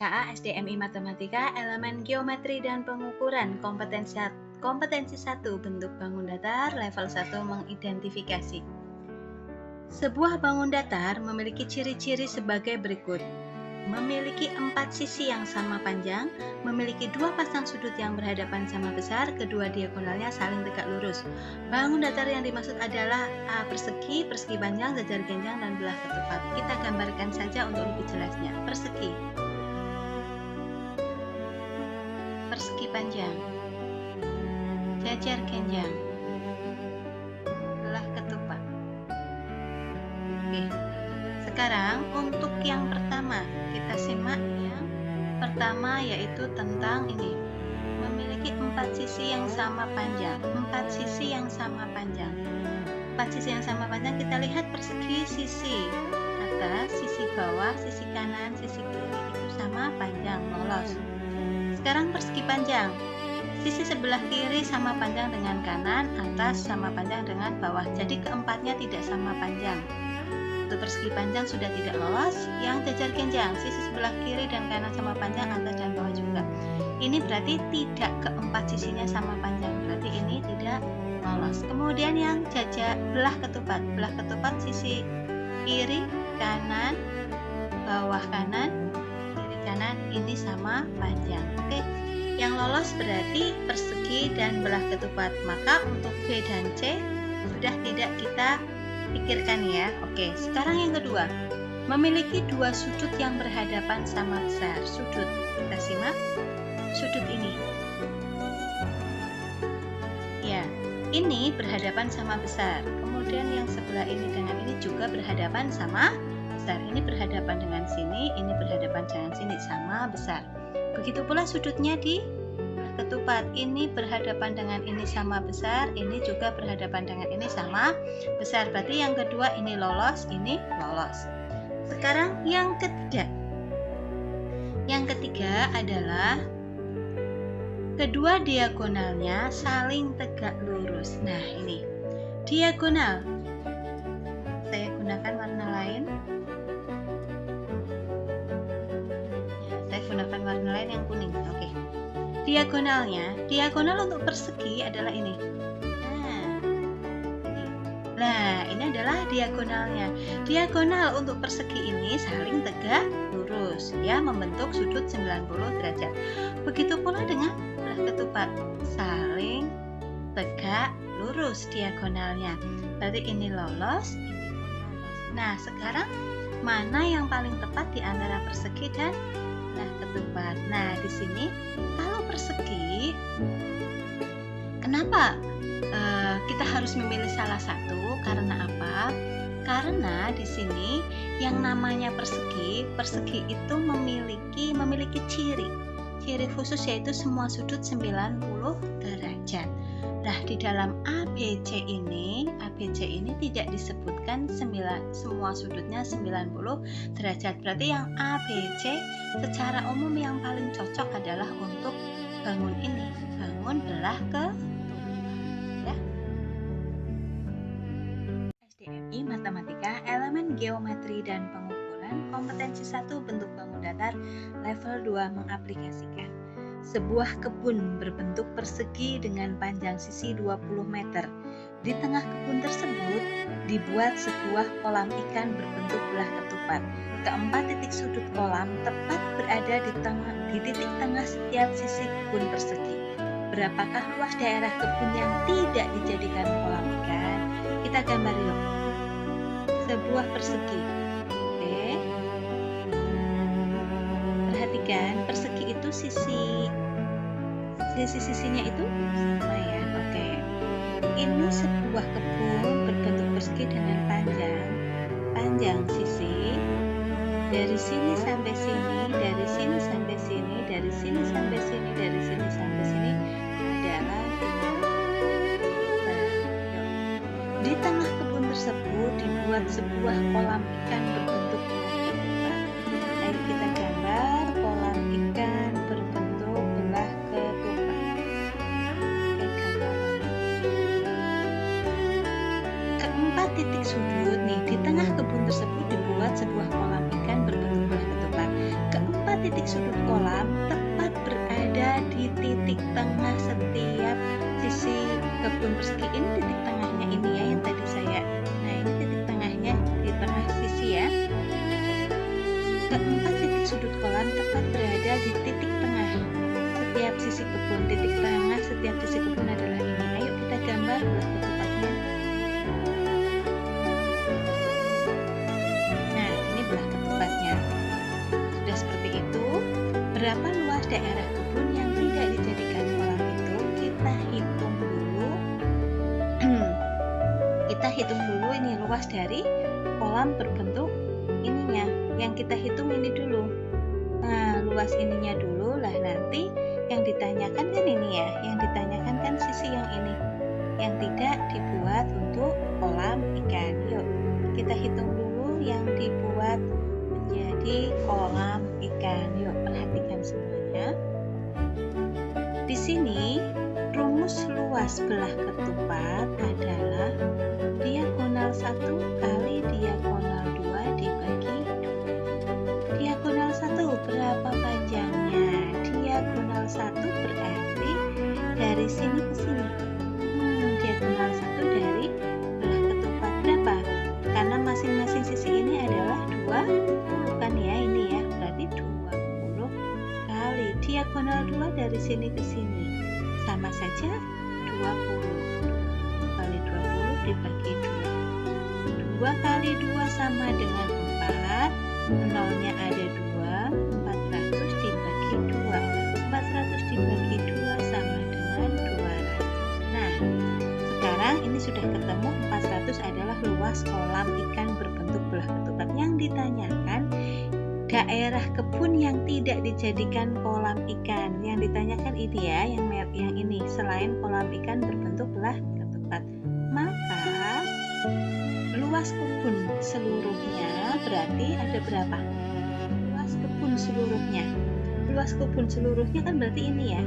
KA SDMI Matematika, elemen geometri dan pengukuran, kompetensi 1, bentuk bangun datar, level 1, mengidentifikasi. Sebuah bangun datar memiliki ciri-ciri sebagai berikut. Memiliki 4 sisi yang sama panjang, memiliki 2 pasang sudut yang berhadapan sama besar, kedua diagonalnya saling tegak lurus. Bangun datar yang dimaksud adalah A persegi, persegi panjang, jajar genjang, dan belah ketupat. Kita gambarkan saja untuk lebih jelasnya. Persegi, persegi panjang, jajar genjang, belah ketupat. Oke. Sekarang untuk yang pertama, kita simak yang pertama yaitu tentang ini. Memiliki 4 sisi yang sama panjang. 4 sisi yang sama panjang. 4 sisi yang sama panjang, kita lihat persegi sisi atas, sisi bawah, sisi kanan, sisi kiri itu sama panjang, lolos. Sekarang persegi panjang. Sisi sebelah kiri sama panjang dengan kanan, atas sama panjang dengan bawah. Jadi keempatnya tidak sama panjang. Untuk persegi panjang sudah tidak lolos. Yang jajar genjang, sisi sebelah kiri dan kanan sama panjang, atas dan bawah juga. Ini berarti tidak keempat sisinya sama panjang, berarti ini tidak lolos. Kemudian yang jajar belah ketupat sisi kiri kanan, bawah kanan, kiri kanan, ini sama panjang. Oke. Yang lolos berarti persegi dan belah ketupat. Maka untuk B dan C sudah tidak kita pikirkan ya. Oke, sekarang yang kedua, memiliki 2 sudut yang berhadapan sama besar. Sudut, kita simak sudut ini ya, ini berhadapan sama besar. Kemudian yang sebelah ini dengan ini juga berhadapan sama besar. Ini berhadapan dengan sini, ini berhadapan dengan sini, sama besar. Begitu pula sudutnya di ketupat, ini berhadapan dengan ini sama besar, ini juga berhadapan dengan ini sama besar. Berarti yang kedua ini lolos, ini lolos. Sekarang yang ketiga. Yang ketiga adalah kedua diagonalnya saling tegak lurus. Nah, ini diagonal. Saya gunakan warna lain. Ya, saya gunakan warna lain yang kuning. Oke. Diagonalnya, diagonal untuk persegi adalah ini. Nah, ini adalah diagonalnya. Diagonal untuk persegi ini saling tegak lurus, ya, membentuk sudut 90 derajat. Begitu pula dengan belah ketupat, saling tegak lurus diagonalnya. Berarti ini lolos, ini lolos. Nah, sekarang mana yang paling tepat di antara persegi dan belah ketupat? Nah, di sini kalau persegi, kenapa kita harus memilih salah satu? Karena apa? Karena di sini yang namanya persegi itu memiliki ciri khusus, yaitu semua sudut 90 derajat. Nah, di dalam ABC ini tidak disebutkan semua sudutnya 90 derajat. Berarti yang ABC secara umum yang paling cocok adalah untuk bangun ini, bangun belah ketupat, ya. SDMI Matematika, elemen geometri dan pengukuran, kompetensi 1, bentuk bangun datar, level 2, mengaplikasikan. Sebuah kebun berbentuk persegi dengan panjang sisi 20 meter. Di tengah kebun tersebut dibuat sebuah kolam ikan berbentuk belah ketupat. Keempat titik sudut kolam tepat berada di titik tengah setiap sisi kebun persegi. Berapakah luas daerah kebun yang tidak dijadikan kolam ikan? Kita gambar yuk. Sebuah persegi. Oke. Perhatikan, persegi itu sisi-sisinya itu sama ya. Oke. Ini sebuah kebun berbentuk persegi dengan panjang sisi dari sini sampai sini, dari sini sampai sini, dari sini sampai sini, dari sini sampai sini adalah 5 meter. Di tengah kebun tersebut dibuat sebuah kolam ikan berbentuk belah ketupat. Ayo kita gambar kolam ikan berbentuk belah ketupat. Keempat titik sudut nih, di tengah kebun tersebut dibuat sebuah kolam ikan berbentuk belah ketupat. Keempat sudut kolam tepat berada di titik tengah setiap sisi kebun persegi. Ini titik tengahnya ini ya, yang tadi saya. Nah, ini titik tengahnya di tengah sisi ya. Keempat titik sudut kolam tepat berada di titik tengah setiap sisi kebun. Titik tengah setiap sisi kebun adalah ini. Ayo kita gambar belah ketupatnya. Nah, ini belah ketupatnya. Sudah seperti itu. Berapa luas daerah kebun yang tidak dijadikan kolam itu? Kita hitung dulu. Kita hitung dulu ini luas dari kolam berbentuk ininya. Yang kita hitung ini dulu. Nah, luas ininya dulu. Lah nanti yang ditanyakan kan ini ya. Yang ditanyakan kan sisi yang ini, yang tidak dibuat untuk kolam ikan. Yuk, kita hitung dulu yang dibuat menjadi kolam ikan. Yuk, perhatikan semuanya. Di sini rumus luas belah ketupat adalah diagonal 1 kali diagonal 2 dibagi 2. Diagonal 1 berapa panjangnya? Diagonal 1 berarti dari sini ke sini. Diagonal 1 dari belah ketupat berapa? Karena masing-masing sisi ini adalah 20 kan ya, ini ya. Berarti 20 kali diagonal 2 dari sini ke sini. Sama saja 20. 20 kali 20 dibagi 2. 2 kali 2 sama dengan 4. Nolnya ada 2. 400 dibagi 2. 400 dibagi 2 sama dengan 200. Nah, sekarang ini sudah ketemu 400 adalah luas kolam ikan berbentuk belah ketupat. Yang ditanyakan daerah kebun yang tidak dijadikan kolam ikan. Yang ditanyakan ini ya, yang ini selain kolam ikan berbentuk belah ketupat. Maka luas kebun seluruhnya berarti ada berapa? Luas kebun seluruhnya. Luas kebun seluruhnya kan berarti ini ya.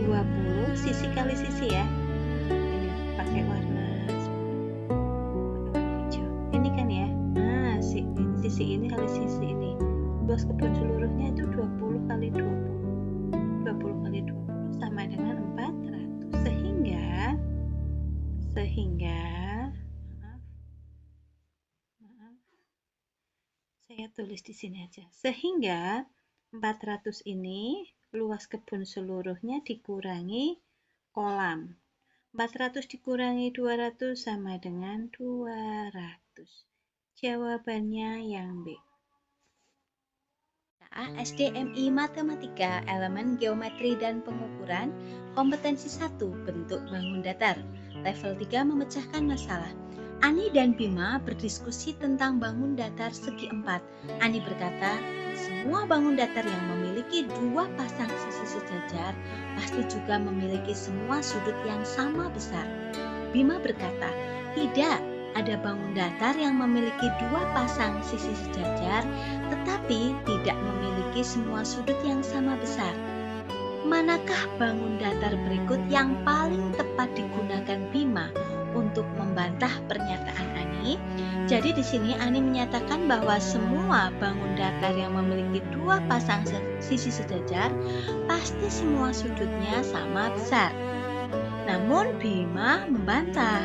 20 sisi kali sisi ya. Ini pakai warna hijau. Ini kan ya. Nah, sisi ini kali sisi ini. Luas kebun seluruhnya itu 20 kali 20. 20 kali 20 sama dengan 400. Sehingga saya tulis di sini aja. Sehingga 400 ini luas kebun seluruhnya dikurangi kolam. 400 dikurangi 200 sama dengan 200. Jawabannya yang B. SDMI Matematika, Elemen Geometri dan Pengukuran, Kompetensi 1, Bentuk Bangun Datar. Level 3 memecahkan masalah. Ani dan Bima berdiskusi tentang bangun datar segi 4. Ani berkata, semua bangun datar yang memiliki 2 pasang sisi sejajar pasti juga memiliki semua sudut yang sama besar. Bima berkata, tidak ada bangun datar yang memiliki 2 pasang sisi sejajar tetapi tidak memiliki semua sudut yang sama besar. Manakah bangun datar berikut yang paling tepat digunakan Bima untuk membantah pernyataan Ani? Jadi di sini Ani menyatakan bahwa semua bangun datar yang memiliki 2 pasang sisi sejajar pasti semua sudutnya sama besar. Namun Bima membantah.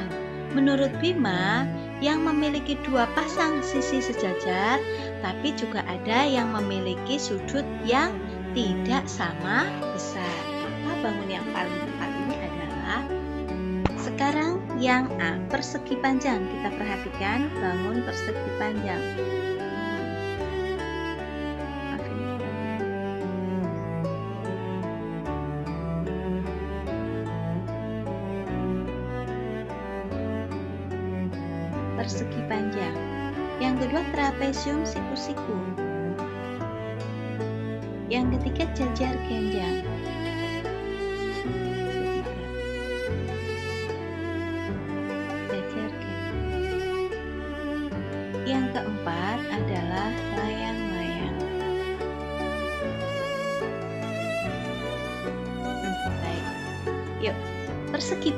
Menurut Bima, yang memiliki 2 pasang sisi sejajar, tapi juga ada yang memiliki sudut yang tidak sama besar. Maka bangun yang paling tepat ini adalah sekarang yang A, persegi panjang. Kita perhatikan bangun persegi panjang. Persegi panjang. Yang kedua trapesium siku-siku. Yang ketiga jajar genjang. Jajar genjang. Yang keempat adalah layang-layang. Baik. Yuk. Persegi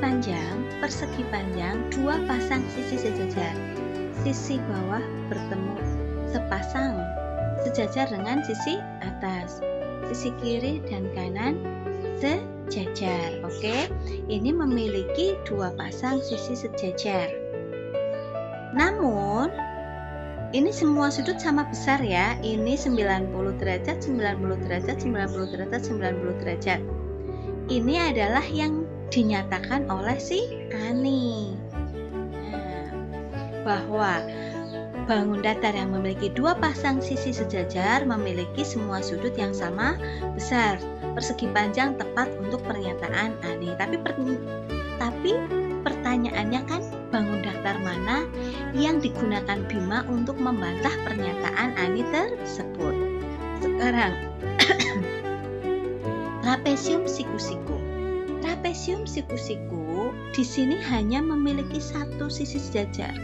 panjang 2 pasang sisi sejajar. Sisi bawah bertemu sepasang sejajar dengan sisi atas. sisi kiri dan kanan sejajar. Oke, ini memiliki dua pasang sisi sejajar. Namun ini semua sudut sama besar ya. Ini 90 derajat, 90 derajat, 90 derajat, 90 derajat. Ini adalah yang dinyatakan oleh si Ani. Nah, bahwa bangun datar yang memiliki dua pasang sisi sejajar memiliki semua sudut yang sama besar. Persegi panjang tepat untuk pernyataan Ani. Tapi pertanyaannya kan bangun datar mana yang digunakan Bima untuk membantah pernyataan Ani tersebut. Sekarang trapesium siku-siku. Trapesium siku-siku di sini hanya memiliki satu sisi sejajar.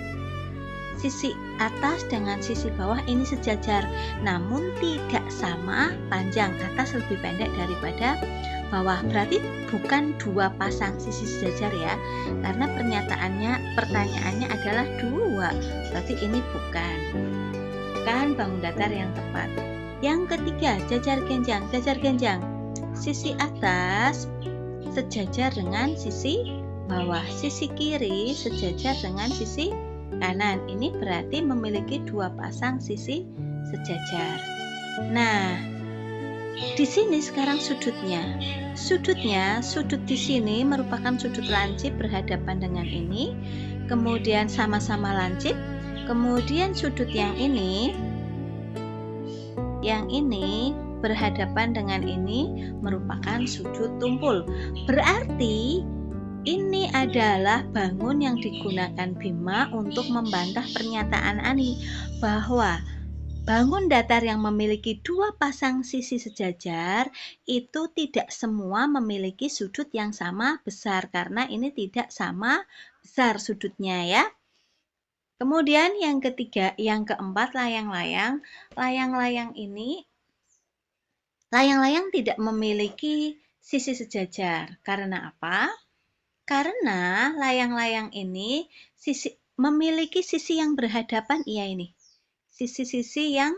Sisi atas dengan sisi bawah ini sejajar, namun tidak sama panjang. Atas lebih pendek daripada bawah. Berarti bukan dua pasang sisi sejajar ya, karena pertanyaannya adalah dua. Berarti ini bukan bangun datar yang tepat. Yang ketiga, jajar genjang. Jajar genjang, sisi atas sejajar dengan sisi bawah, sisi kiri sejajar dengan sisi kanan. Ini berarti memiliki dua pasang sisi sejajar. Nah, di sini sekarang sudutnya. Sudut di sini merupakan sudut lancip berhadapan dengan ini, kemudian sama-sama lancip, kemudian sudut yang ini berhadapan dengan ini merupakan sudut tumpul. Berarti ini adalah bangun yang digunakan Bima untuk membantah pernyataan Ani bahwa bangun datar yang memiliki dua pasang sisi sejajar itu tidak semua memiliki sudut yang sama besar, karena ini tidak sama besar sudutnya ya. Kemudian yang keempat, layang-layang. Layang-layang tidak memiliki sisi sejajar. Karena apa? Karena layang-layang ini memiliki sisi yang berhadapan, ini. Sisi-sisi yang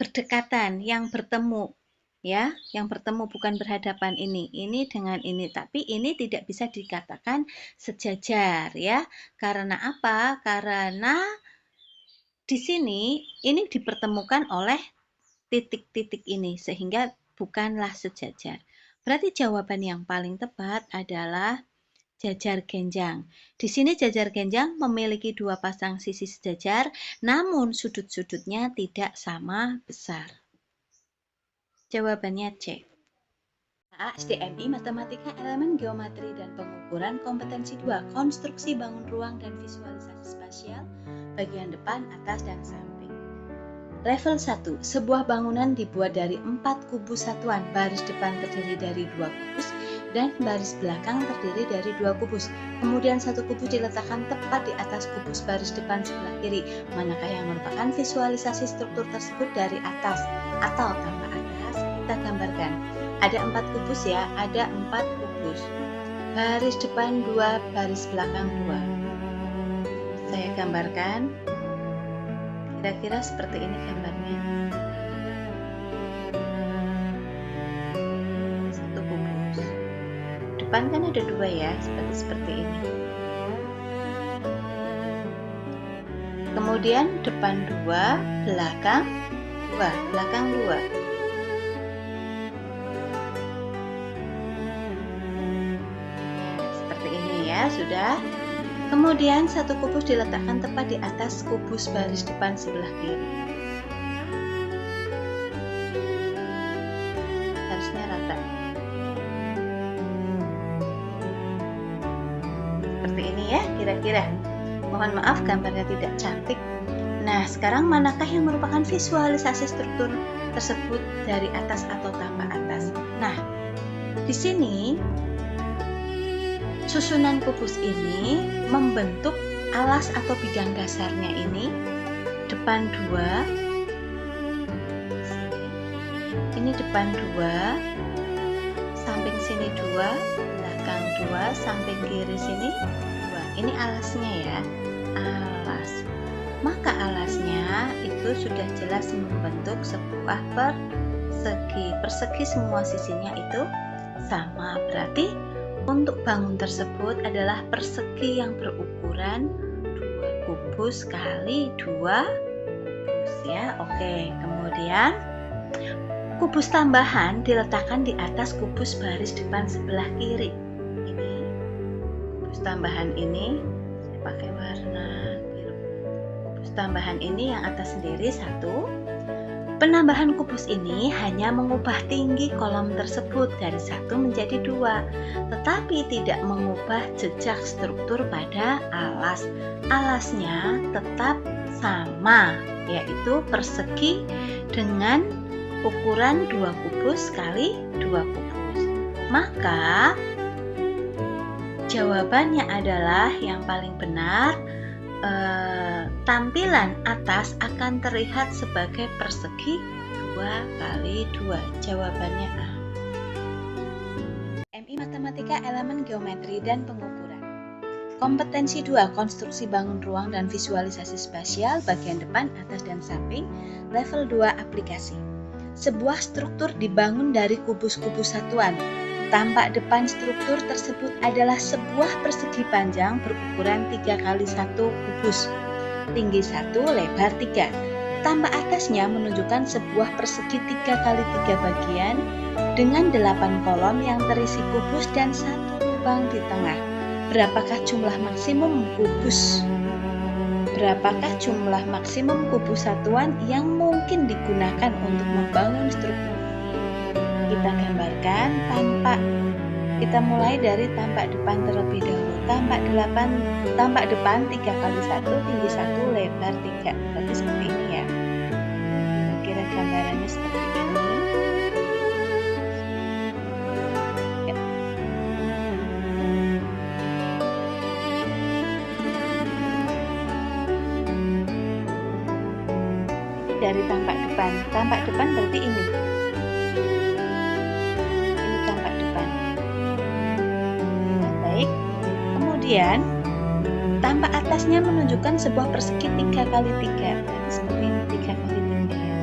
berdekatan, yang bertemu. Ya, yang bertemu bukan berhadapan ini dengan ini, tapi ini tidak bisa dikatakan sejajar ya. Karena apa? Karena di sini ini dipertemukan oleh titik-titik ini sehingga bukanlah sejajar. Berarti jawaban yang paling tepat adalah jajar genjang. Di sini jajar genjang memiliki dua pasang sisi sejajar, namun sudut-sudutnya tidak sama besar. Jawabannya C. SDMI Matematika Elemen Geometri dan Pengukuran Kompetensi 2, Konstruksi Bangun Ruang dan Visualisasi Spasial, bagian depan, atas, dan samping. Level 1. Sebuah bangunan dibuat dari 4 kubus satuan. Baris depan terdiri dari 2 kubus dan baris belakang terdiri dari 2 kubus. Kemudian satu kubus diletakkan tepat di atas kubus baris depan sebelah kiri. Manakah yang merupakan visualisasi struktur tersebut dari atas atau tanpa atas? Kita gambarkan. Ada 4 kubus ya, ada 4 kubus. Baris depan 2, baris belakang 2. Saya gambarkan. Kira-kira seperti ini gambarnya. Satu kubus. Depan kan ada 2 ya, seperti ini. Kemudian depan 2, belakang 2, belakang 2. Seperti ini ya, sudah. Kemudian satu kubus diletakkan tepat di atas kubus baris depan sebelah kiri. Harusnya rata. Seperti ini ya kira-kira. Mohon maaf gambarnya tidak cantik. Nah, sekarang manakah yang merupakan visualisasi struktur tersebut dari atas atau tanpa atas? Nah, di sini susunan kubus ini membentuk alas atau bidang dasarnya ini. Depan 2, ini depan 2, samping sini 2, belakang 2, samping kiri sini 2. Ini alasnya ya, alas. Maka alasnya itu sudah jelas membentuk sebuah persegi. persegi. Persegi semua sisinya itu sama. Berarti untuk bangun tersebut adalah persegi yang berukuran 2 kubus kali 2 kubus ya. Oke, kemudian kubus tambahan diletakkan di atas kubus baris depan sebelah kiri. Ini kubus tambahan ini saya pakai warna biru. Kubus tambahan ini yang atas sendiri 1. Penambahan kubus ini hanya mengubah tinggi kolom tersebut dari 1 menjadi 2, tetapi tidak mengubah jejak struktur pada alas. Alasnya tetap sama, yaitu persegi dengan ukuran 2 kubus kali 2 kubus. Maka jawabannya adalah yang paling benar, tampilan atas akan terlihat sebagai persegi 2 kali 2. Jawabannya A. MI Matematika Elemen Geometri dan Pengukuran. Kompetensi 2, konstruksi bangun ruang dan visualisasi spasial bagian depan, atas dan samping. Level 2, aplikasi. Sebuah struktur dibangun dari kubus-kubus satuan. Tampak depan struktur tersebut adalah sebuah persegi panjang berukuran 3 kali 1 kubus, tinggi 1, lebar 3. Tampak atasnya menunjukkan sebuah persegi 3 kali 3 bagian dengan 8 kolom yang terisi kubus dan 1 lubang di tengah. Berapakah jumlah maksimum kubus satuan yang mungkin digunakan untuk membangun struktur? Kita gambarkan kita mulai dari tampak depan terlebih dahulu. Tampak depan 3 kali 1, tinggi 1, lebar 3. Berarti seperti ini ya. Kira-kira gambarannya seperti ini. Ya. Dari tampak depan berarti ini. Kemudian tampak atasnya menunjukkan sebuah persegi 3 kali 3. Seperti ini, 3 kali 3 ya.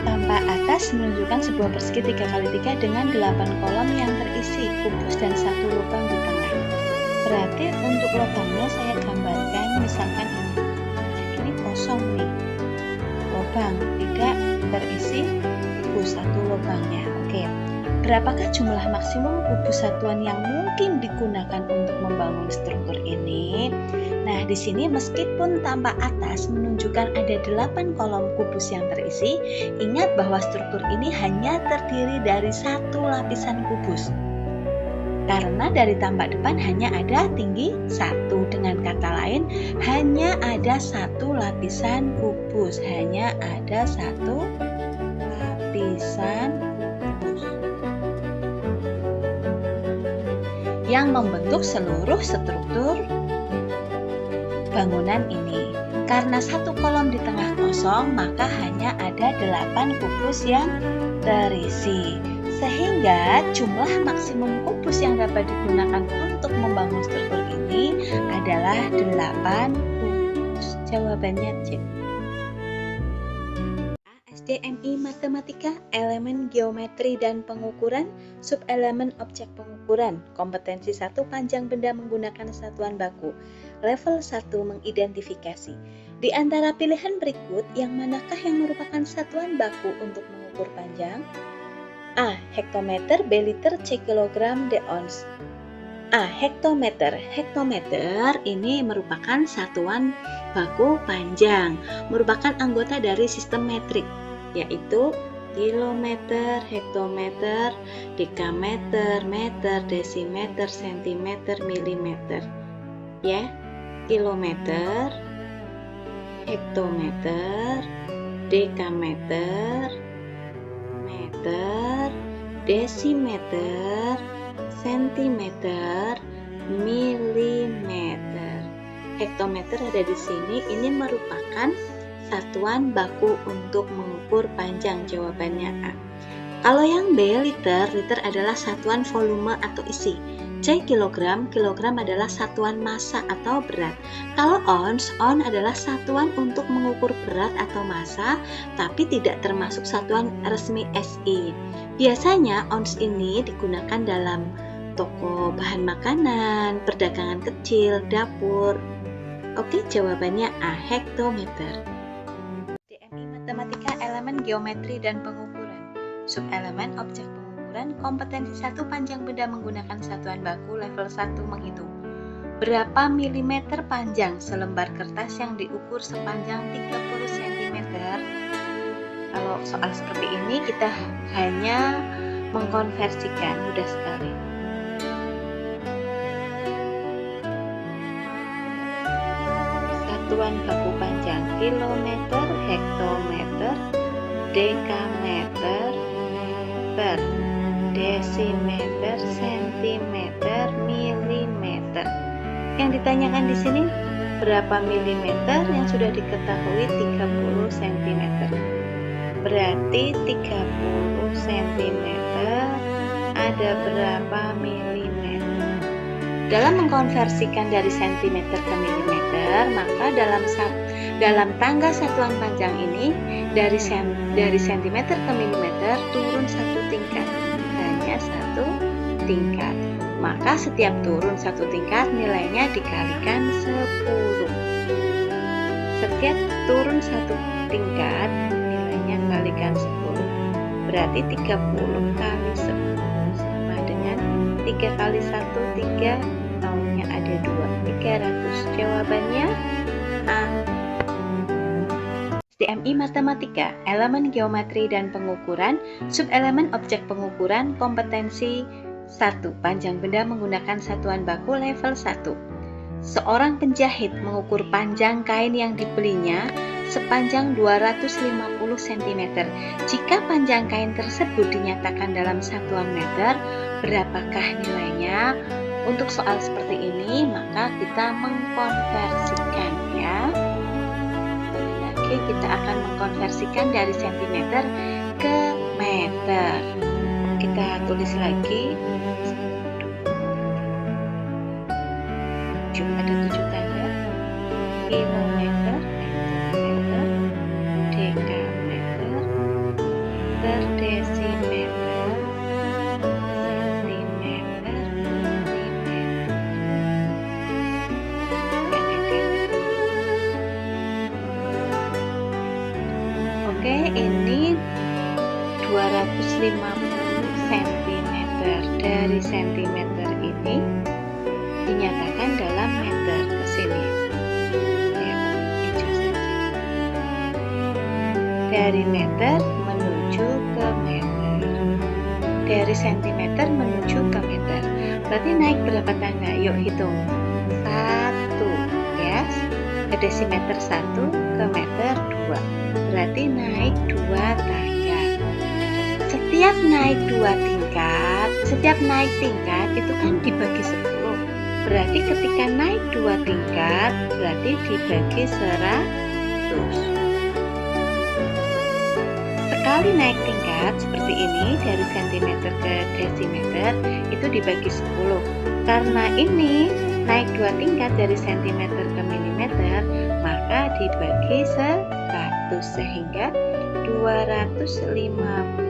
Tampak atas menunjukkan sebuah persegi 3 kali 3 dengan 8 kolom yang terisi kubus dan 1 lubang di tengah. Berarti untuk lubangnya saya gambarkan misalkan ini kosong nih, lubang tidak terisi kubus, 1 lubangnya. Oke, berapakah jumlah maksimum kubus satuan yang mungkin digunakan untuk membangun struktur ini? Nah, di sini meskipun tampak atas menunjukkan ada 8 kolom kubus yang terisi, ingat bahwa struktur ini hanya terdiri dari 1 lapisan kubus. Karena dari tampak depan hanya ada tinggi 1, dengan kata lain hanya ada 1 lapisan kubus, hanya ada 1 lapisan kubus yang membentuk seluruh struktur bangunan ini. Karena 1 kolom di tengah kosong, maka hanya ada 8 kubus yang terisi. Sehingga jumlah maksimum kubus yang dapat digunakan untuk membangun struktur ini adalah 8 kubus. Jawabannya C. SDMI Matematika Elemen Geometri dan Pengukuran, Subelemen Objek Pengukuran. Kompetensi 1, panjang benda menggunakan satuan baku. Level 1, mengidentifikasi. Di antara pilihan berikut, yang manakah yang merupakan satuan baku untuk mengukur panjang? A. Hektometer, B. Liter, C. Kilogram, D. Ons. A. Hektometer. Hektometer ini merupakan satuan baku panjang, merupakan anggota dari sistem metrik, yaitu kilometer, hektometer, dekameter, meter, desimeter, sentimeter, milimeter. Ya, kilometer, hektometer, dekameter, meter, desimeter, sentimeter, milimeter. Hektometer ada di sini, ini merupakan satuan baku untuk mengukur panjang. Jawabannya A. Kalau yang B, liter adalah satuan volume atau isi. C, kilogram adalah satuan massa atau berat. Kalau ounce adalah satuan untuk mengukur berat atau massa, tapi tidak termasuk satuan resmi SI. Biasanya ounce ini digunakan dalam toko bahan makanan, perdagangan kecil, dapur. Oke, jawabannya A, hektometer. DMI Matematika Elemen Geometri dan Pengukuran. Subelemen objek pengukuran, kompetensi 1, panjang benda menggunakan satuan baku level 1 menghitung. Berapa milimeter panjang selembar kertas yang diukur sepanjang 30 cm? Kalau soal seperti ini kita hanya mengkonversikan, mudah sekali. Satuan baku panjang kilometer, hektometer, dekameter, per desimeter, sentimeter, milimeter. Yang ditanyakan di sini berapa milimeter, yang sudah diketahui 30 cm. Berarti 30 cm ada berapa milimeter? Dalam mengkonversikan dari cm ke milimeter, maka dalam tangga satuan panjang ini dari cm ke milimeter turun satu tingkat, hanya satu tingkat. Maka setiap turun satu tingkat nilainya dikalikan 10. Setiap turun satu tingkat nilainya kalikan 10. Berarti 30 kali 10 sama dengan 3 kali 1, 3, tahunnya ada 2, 300. Jawabannya A. DMI Matematika, Elemen Geometri dan Pengukuran, Subelemen Objek Pengukuran, kompetensi 1, panjang benda menggunakan satuan baku level 1. Seorang penjahit mengukur panjang kain yang dibelinya sepanjang 250 cm. Jika panjang kain tersebut dinyatakan dalam satuan meter, berapakah nilainya? Untuk soal seperti ini, maka kita mengkonversikan ya. Kita akan mengkonversikan dari cm ke meter. Kita tulis lagi. Ada 7 tanda. Kilometer, hektometer, dekameter, per desimeter, sentimeter, milimeter. Oke, ini 250 cm. Dari sentimeter ini dinyatakan dalam meter, ke sini. Ya, hijau saja. Dari meter menuju ke meter. Dari sentimeter menuju ke meter. Berarti naik berapa tanda? Yuk hitung. 1, ya. Ke desimeter 1, ke meter 2. Berarti naik 2 tangga. Setiap naik 2 tingkat, setiap naik tingkat itu kan dibagi 10. Berarti ketika naik 2 tingkat, berarti dibagi 100. Sekali naik tingkat seperti ini, dari cm ke desimeter, itu dibagi 10. Karena ini naik 2 tingkat dari cm ke milimeter, maka dibagi 100, sehingga 250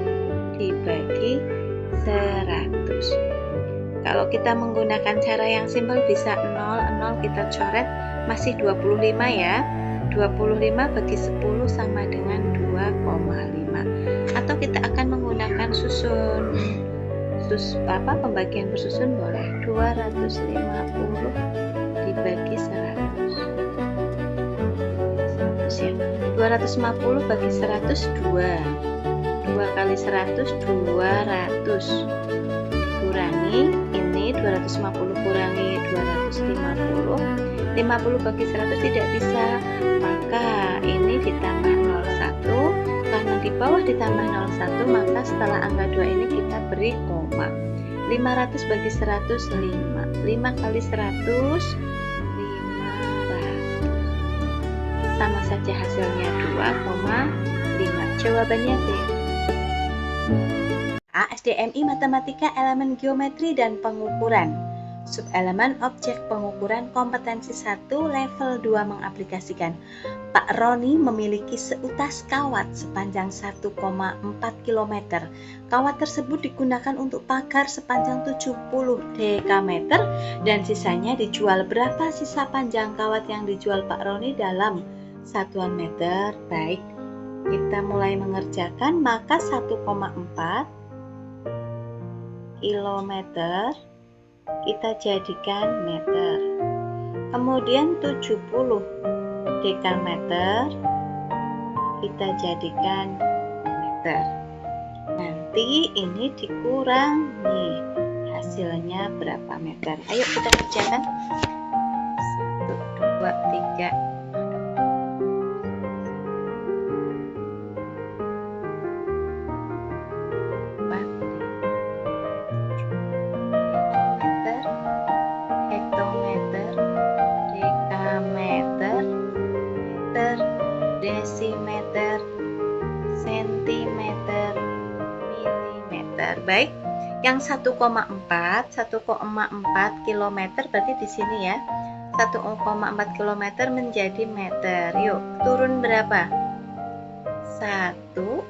dibagi 100. Kalau kita menggunakan cara yang simpel bisa 0 kita coret, masih 25 ya. 25 bagi 10 sama dengan 2,5. Atau kita akan menggunakan pembagian bersusun boleh. 250 dibagi 100. 100 ya. 250 bagi 100 2. 2 kali 100 200. Kurangi ini 250 kurangi 250. 50 bagi 100 tidak bisa, maka ini ditambah 01. Karena di bawah ditambah 01, maka setelah angka 2 ini kita beri koma. 500 bagi 100 5. 5 kali 100 500. Sama saja hasilnya 2,5. Jawabannya B. SDMI Matematika Elemen Geometri dan Pengukuran. Subelemen objek pengukuran kompetensi 1 level 2 mengaplikasikan. Pak Roni memiliki seutas kawat sepanjang 1,4 km. Kawat tersebut digunakan untuk pagar sepanjang 70 dekameter dan sisanya dijual. Berapa sisa panjang kawat yang dijual Pak Roni dalam satuan meter? Baik, kita mulai mengerjakan. Maka 1,4 km kita jadikan meter. Kemudian 70 dekameter kita jadikan meter. Nanti ini dikurangi, hasilnya berapa meter? Ayo kita kerjakan. 1, 2, 3. Desimeter, sentimeter, milimeter. Baik, yang 1,4 km berarti di sini ya. 1,4 km menjadi meter. Yuk, turun berapa? 1,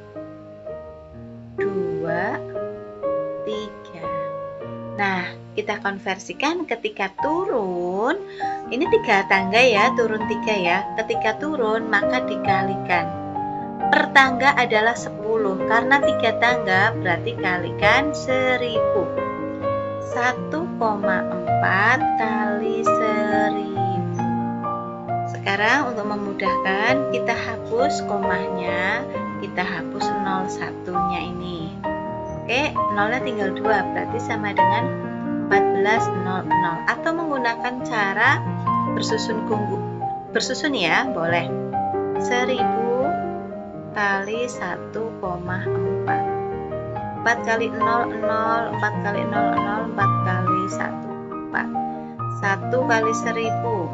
2, 3. Nah, kita konversikan ketika turun. Ini 3 tangga ya, turun 3 ya. Ketika turun maka dikalikan. Per tangga adalah 10. Karena 3 tangga berarti kalikan 1000. 1,4 kali 1000. Sekarang untuk memudahkan kita hapus komanya, kita hapus 01-nya ini. Oke, nolnya tinggal 2, berarti sama dengan 1400. Atau menggunakan cara bersusun ya, boleh. 1000 kali 1,4. 4 kali 0, 0, 4 kali 0, 0, 4 kali 1, 4. 1 kali 1000.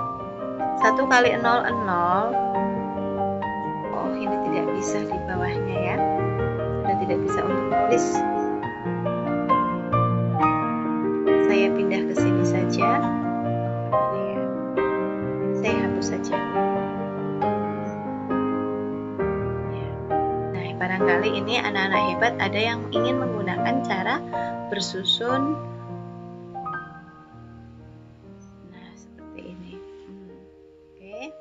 1 kali 0, 0. Oh, ini tidak bisa di bawahnya ya. Sudah tidak bisa untuk tulis. Saya pindah ke sini saja. Saya hapus saja. Nah, barangkali ini anak-anak hebat ada yang ingin menggunakan cara bersusun. Nah, seperti ini. Oke.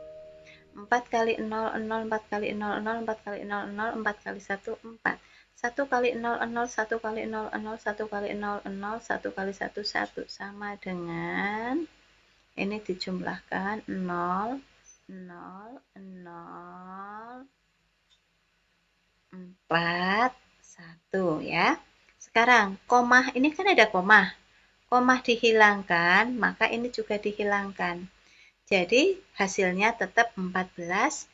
4 kali 0, 0, 4 kali 0, 0, 4 kali 0, 0, 4 kali 1, 4. 1 kali 0, 0, 1 kali 0, 0, 1 kali 0, 0, 1 kali 1, 1. Sama dengan, ini dijumlahkan 0, 0, 0, 4, 1 ya. Sekarang, koma, ini kan ada koma. Koma dihilangkan, maka ini juga dihilangkan. Jadi, hasilnya tetap 14,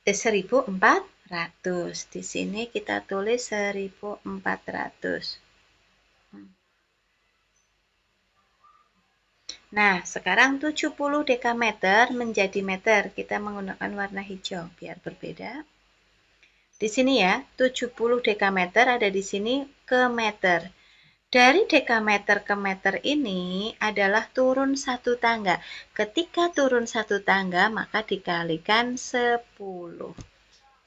1400. Di sini kita tulis 1400. Nah, sekarang 70 dekameter menjadi meter. Kita menggunakan warna hijau biar berbeda. Di sini ya, 70 dekameter ada di sini ke meter. Dari dekameter ke meter ini adalah turun 1 tangga. Ketika turun 1 tangga, maka dikalikan 10.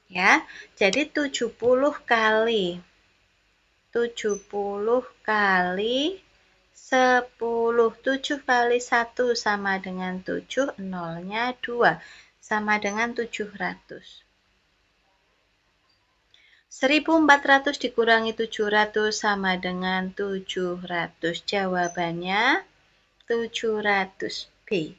Ya, jadi 70 kali 70 kali 10. 7 kali 1 sama dengan 7, nolnya 2, sama dengan 700. 1400 dikurangi 700 sama dengan 700. Jawabannya 700. B.